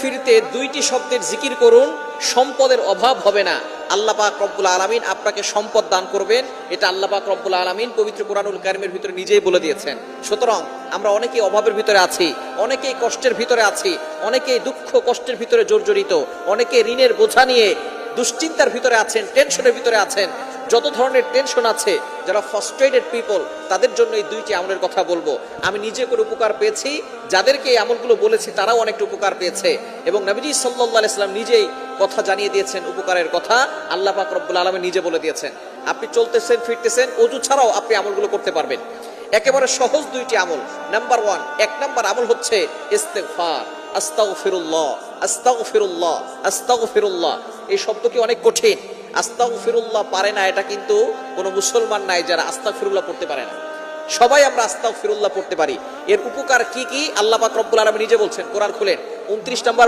ফিরতে দুইটি শব্দের জিকির করুন, সম্পদের অভাব হবে না। আল্লাহ পাক রব্বুল আলামিন আপনাকে সম্পদ দান করবেন, এটা আল্লাহ পাক রব্বুল আলামিন পবিত্র কোরআনুল কারীমের ভিতরে নিজেই বলে দিয়েছেন। সুতরাং আমরা অনেকেই অভাবের ভিতরে আছি, অনেকেই কষ্টের ভিতরে আছি, অনেকেই দুঃখ কষ্টের ভিতরে জর্জরিত, অনেকে ঋণের বোঝা নিয়ে দুশ্চিন্তার ভিতরে আছেন, টেনশনের ভিতরে আছেন। যত ধরনের টেনশন আছে, যারা ফ্রাস্ট্রেটেড পিপল, তাদের জন্য এই দুইটি আমলের কথা বলবো। আমি নিজে করে উপকার পেয়েছি, যাদেরকে এই আমলগুলো বলেছি তারাও অনেকটা উপকার পেয়েছে, এবং নবীজি সাল্লাল্লাহু আলাইহি সাল্লাম নিজেই কথা জানিয়ে দিয়েছেন উপকারের কথা। আল্লাহ পাক রব্বুল আলামিন নিজে বলে দিয়েছেন। আপনি চলতেছেন ফিরতেছেন, ওযু ছাড়াও আপনি আমলগুলো করতে পারবেন। একেবারে সহজ দুইটি আমল। নাম্বার 1, এক নাম্বার আমল হচ্ছে ইস্তেগফার। আস্তাগফিরুল্লাহ, আস্তাগফিরুল্লাহ, আস্তাগফিরুল্লাহ। এই শব্দ কি অনেক কঠিন। আস্তাগফিরুল্লাহ পারে না এটা কিন্তু কোনো মুসলমান নাই যারা আস্তাগফিরুল্লাহ পড়তে পারে না। সবাই আমরা আস্তাগফিরুল্লাহ পড়তে পারি। এর উপকার কি কি আল্লাহ পাক রব্বুল আলামিন নিজে বলছেন। কোরআন খুলেন 29 নম্বর